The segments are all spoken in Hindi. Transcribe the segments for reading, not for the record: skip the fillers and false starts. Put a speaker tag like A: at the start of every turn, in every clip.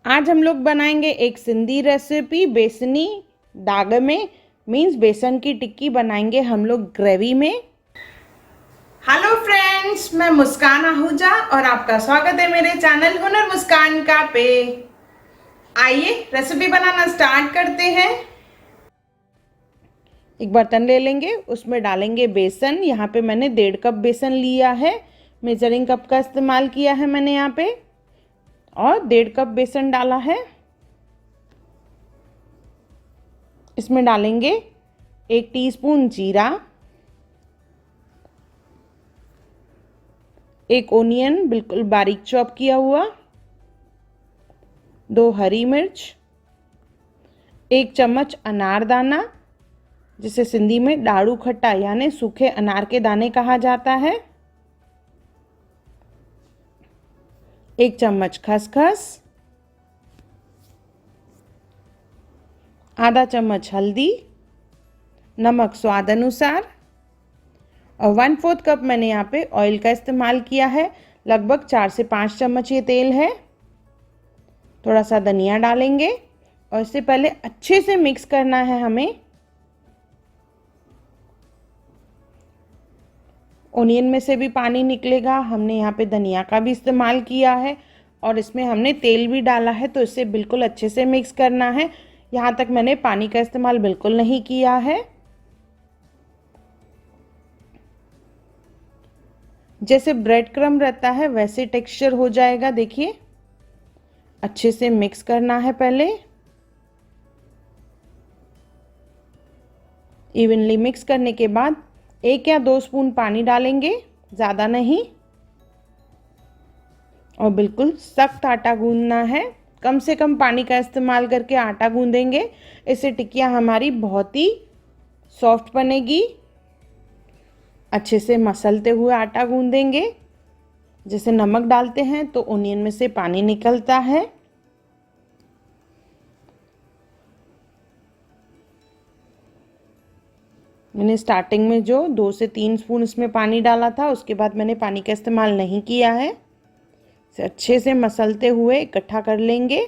A: आज हम लोग बनाएंगे एक सिंधी रेसिपी बेसनी दाग में मीन्स बेसन की टिक्की बनाएंगे हम लोग ग्रेवी में। हेलो फ्रेंड्स, मैं मुस्कान आहूजा और आपका स्वागत है मेरे चैनल हुनर मुस्कान का पे। आइए रेसिपी बनाना स्टार्ट करते हैं। एक बर्तन ले लेंगे, उसमें डालेंगे बेसन। यहाँ पे मैंने 1.5 कप बेसन लिया है, मेजरिंग कप का इस्तेमाल किया है मैंने यहाँ पे, और 1.5 कप बेसन डाला है। इसमें डालेंगे 1 टीस्पून जीरा, 1 ओनियन बिल्कुल बारीक चॉप किया हुआ, 2 हरी मिर्च, 1 चम्मच अनारदाना जिसे सिंधी में डाड़ू खट्टा यानी सूखे अनार के दाने कहा जाता है, 1 चम्मच खसखस, आधा चम्मच हल्दी, नमक स्वाद अनुसार, और 1/4 कप मैंने यहाँ पे ऑयल का इस्तेमाल किया है। लगभग 4 से 5 चम्मच ये तेल है। थोड़ा सा धनिया डालेंगे और इससे पहले अच्छे से मिक्स करना है हमें। ओनियन में से भी पानी निकलेगा, हमने यहाँ पे धनिया का भी इस्तेमाल किया है और इसमें हमने तेल भी डाला है, तो इसे बिल्कुल अच्छे से मिक्स करना है। यहाँ तक मैंने पानी का इस्तेमाल बिल्कुल नहीं किया है। जैसे ब्रेड क्रम्ब रहता है वैसे टेक्सचर हो जाएगा। देखिए, अच्छे से मिक्स करना है पहले। इवनली मिक्स करने के बाद 1 या 2 स्पून पानी डालेंगे, ज़्यादा नहीं, और बिल्कुल सख्त आटा गूंदना है। कम से कम पानी का इस्तेमाल करके आटा गूंदेंगे, इससे टिक्कियाँ हमारी बहुत ही सॉफ्ट बनेगी। अच्छे से मसलते हुए आटा गूंदेंगे। जैसे नमक डालते हैं तो ओनियन में से पानी निकलता है। मैंने स्टार्टिंग में जो 2 से 3 स्पून इसमें पानी डाला था, उसके बाद मैंने पानी का इस्तेमाल नहीं किया है। इसे अच्छे से मसलते हुए इकट्ठा कर लेंगे।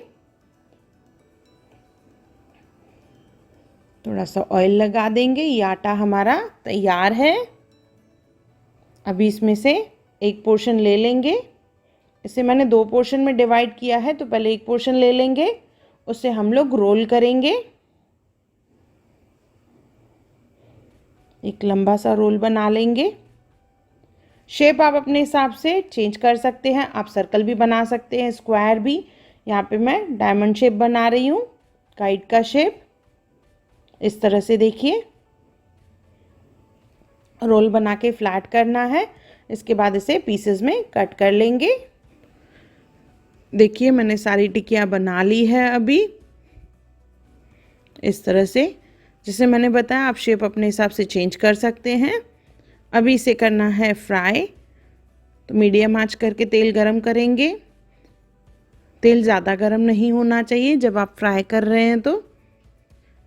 A: थोड़ा सा ऑयल लगा देंगे। ये आटा हमारा तैयार है। अभी इसमें से एक पोर्शन ले लेंगे। इसे मैंने 2 पोर्शन में डिवाइड किया है, तो पहले एक पोर्शन ले लेंगे, उससे हम लोग रोल करेंगे। एक लंबा सा रोल बना लेंगे। शेप आप अपने हिसाब से चेंज कर सकते हैं। आप सर्कल भी बना सकते हैं, स्क्वायर भी। यहाँ पे मैं डायमंड शेप बना रही हूँ, काइट का शेप। इस तरह से देखिए, रोल बना के फ्लैट करना है। इसके बाद इसे पीसेस में कट कर लेंगे। देखिए, मैंने सारी टिक्कियाँ बना ली है अभी इस तरह से। जैसे मैंने बताया, आप शेप अपने हिसाब से चेंज कर सकते हैं। अभी इसे करना है फ्राई, तो मीडियम आंच करके तेल गरम करेंगे। तेल ज़्यादा गरम नहीं होना चाहिए जब आप फ्राई कर रहे हैं, तो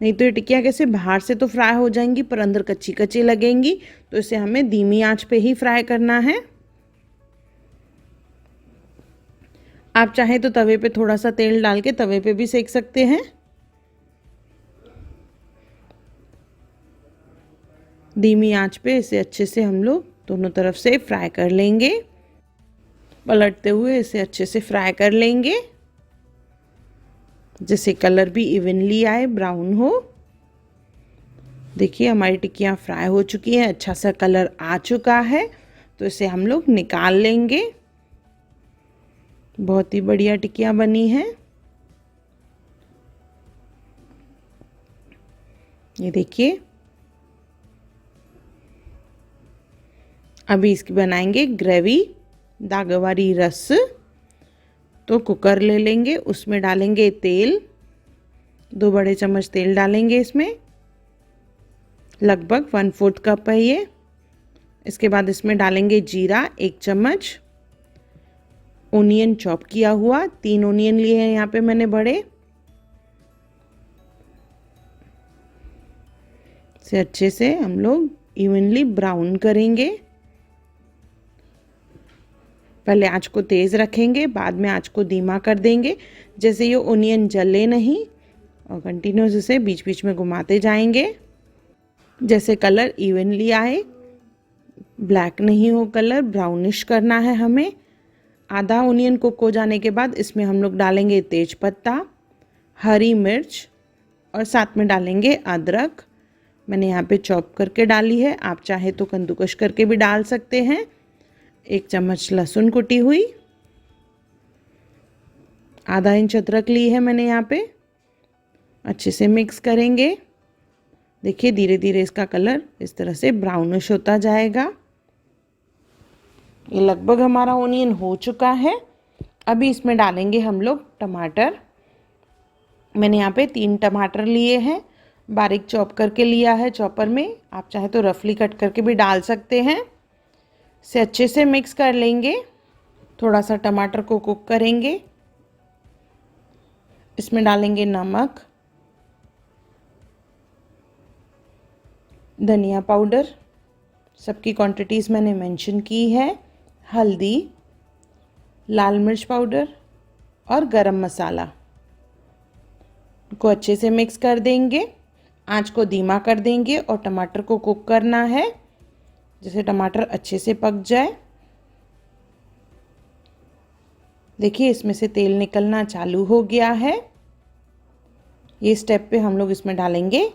A: नहीं तो ये टिक्कियाँ कैसे बाहर से तो फ्राई हो जाएंगी पर अंदर कच्ची कच्ची लगेंगी। तो इसे हमें धीमी आंच पे ही फ्राई करना है। आप चाहें तो तवे पे थोड़ा सा तेल डाल के तवे पे भी सेक सकते हैं। धीमी आंच पे इसे अच्छे से हम लोग दोनों तरफ से फ्राई कर लेंगे। पलटते हुए इसे अच्छे से फ्राई कर लेंगे, जिससे कलर भी इवनली आए, ब्राउन हो। देखिए, हमारी टिक्कियाँ फ्राई हो चुकी हैं, अच्छा सा कलर आ चुका है। तो इसे हम लोग निकाल लेंगे। बहुत ही बढ़िया टिक्कियाँ बनी हैं। ये देखिए, अभी इसकी बनाएंगे ग्रेवी, दागवारी रस। तो कुकर ले लेंगे, उसमें डालेंगे तेल। 2 बड़े चम्मच तेल डालेंगे इसमें, लगभग 1/4 कप है ये। इसके बाद इसमें डालेंगे जीरा 1 चम्मच, ओनियन चॉप किया हुआ, 3 ओनियन लिए हैं यहाँ पे मैंने बड़े। इसे अच्छे से हम लोग इवनली ब्राउन करेंगे। पहले आँच को तेज़ रखेंगे, बाद में आँच को धीमा कर देंगे, जैसे ये ओनियन जले नहीं, और कंटिन्यूस इसे बीच बीच में घुमाते जाएंगे जैसे कलर इवनली आए, ब्लैक नहीं हो कलर, ब्राउनिश करना है हमें। आधा ओनियन कुक हो जाने के बाद इसमें हम लोग डालेंगे तेज पत्ता, हरी मिर्च और साथ में डालेंगे अदरक। मैंने यहाँ पे चॉप करके डाली है, आप चाहे तो कद्दूकस करके भी डाल सकते हैं। 1 चम्मच लहसुन कुटी हुई, आधा इंच अदरक ली है मैंने यहाँ पे। अच्छे से मिक्स करेंगे। देखिए धीरे धीरे इसका कलर इस तरह से ब्राउनिश होता जाएगा। ये लगभग हमारा ओनियन हो चुका है। अभी इसमें डालेंगे हम लोग टमाटर। मैंने यहाँ पे 3 टमाटर लिए हैं, बारीक चॉप करके लिया है चॉपर में, आप चाहे तो रफली कट करके भी डाल सकते हैं। इसे अच्छे से मिक्स कर लेंगे। थोड़ा सा टमाटर को कुक करेंगे। इसमें डालेंगे नमक, धनिया पाउडर, सबकी क्वांटिटीज़ मैंने मेंशन की है, हल्दी, लाल मिर्च पाउडर और गरम मसाला को अच्छे से मिक्स कर देंगे। आंच को धीमा कर देंगे और टमाटर को कुक करना है, जैसे टमाटर अच्छे से पक जाए। देखिए इसमें से तेल निकलना चालू हो गया है। ये स्टेप पे हम लोग इसमें डालेंगे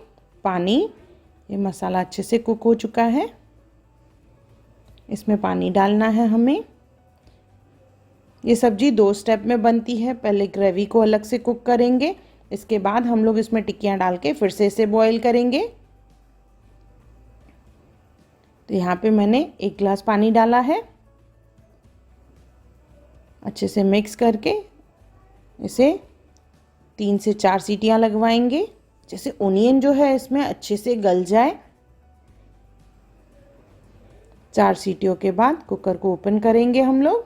A: पानी। ये मसाला अच्छे से कुक हो चुका है, इसमें पानी डालना है हमें। ये सब्जी 2 स्टेप में बनती है, पहले ग्रेवी को अलग से कुक करेंगे, इसके बाद हम लोग इसमें टिक्कियाँ डाल के फिर से इसे बॉईल करेंगे। तो यहाँ पे मैंने 1 गिलास पानी डाला है। अच्छे से मिक्स करके इसे 3 से 4 सीटियाँ लगवाएंगे, जैसे ओनियन जो है इसमें अच्छे से गल जाए। 4 सीटियों के बाद कुकर को ओपन करेंगे हम लोग।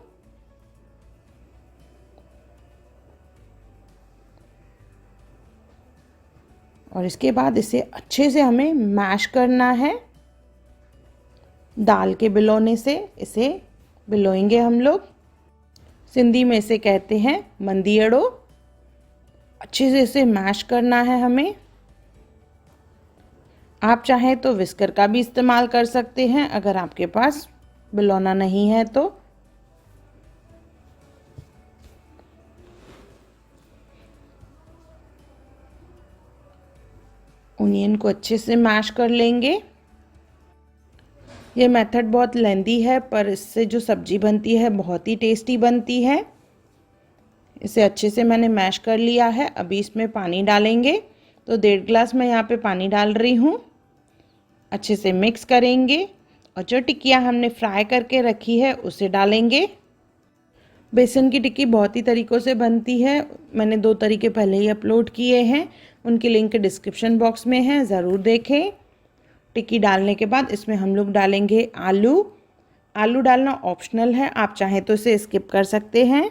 A: और इसके बाद इसे अच्छे से हमें मैश करना है। दाल के बिलौने से इसे बिलोएंगे हम लोग। सिंधी में इसे कहते हैं मंदियड़ो। अच्छे से इसे मैश करना है हमें। आप चाहें तो विस्कर का भी इस्तेमाल कर सकते हैं अगर आपके पास बिलौना नहीं है तो। ओनियन को अच्छे से मैश कर लेंगे। ये मेथड बहुत लेंदी है पर इससे जो सब्जी बनती है बहुत ही टेस्टी बनती है। इसे अच्छे से मैंने मैश कर लिया है। अभी इसमें पानी डालेंगे, तो 1.5 गिलास मैं यहाँ पे पानी डाल रही हूँ। अच्छे से मिक्स करेंगे और जो टिक्कियाँ हमने फ्राई करके रखी है उसे डालेंगे। बेसन की टिक्की बहुत ही तरीक़ों से बनती है, मैंने 2 तरीके पहले ही अपलोड किए हैं, उनकी लिंक डिस्क्रिप्शन बॉक्स में है, ज़रूर देखें। टिक्की डालने के बाद इसमें हम लोग डालेंगे आलू। आलू डालना ऑप्शनल है, आप चाहें तो इसे स्किप कर सकते हैं।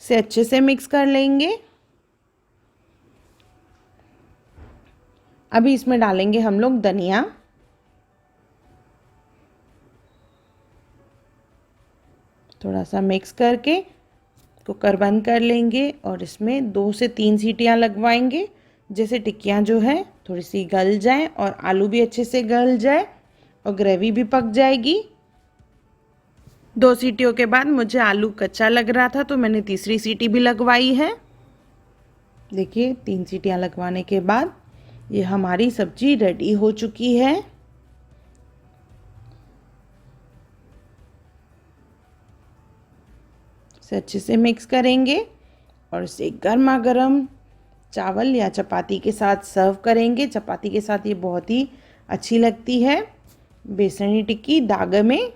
A: इसे अच्छे से मिक्स कर लेंगे। अभी इसमें डालेंगे हम लोग धनिया। थोड़ा सा मिक्स करके कुकर बंद कर लेंगे और इसमें 2 से 3 सीटियाँ लगवाएंगे, जैसे टिक्कियाँ जो है थोड़ी सी गल जाए और आलू भी अच्छे से गल जाए और ग्रेवी भी पक जाएगी। 2 सीटियों के बाद मुझे आलू कच्चा लग रहा था तो मैंने तीसरी सीटी भी लगवाई है। देखिए 3 सीटियाँ लगवाने के बाद ये हमारी सब्जी रेडी हो चुकी है। इसे अच्छे से मिक्स करेंगे और इसे गर्मा गर्म चावल या चपाती के साथ सर्व करेंगे। चपाती के साथ ये बहुत ही अच्छी लगती है बेसनी टिक्की दाग में।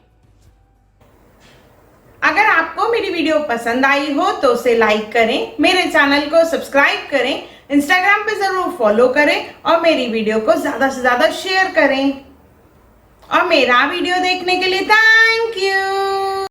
B: अगर आपको मेरी वीडियो पसंद आई हो तो उसे लाइक करें, मेरे चैनल को सब्सक्राइब करें, इंस्टाग्राम पे ज़रूर फॉलो करें और मेरी वीडियो को ज़्यादा से ज़्यादा शेयर करें। और मेरा वीडियो देखने के लिए थैंक यू।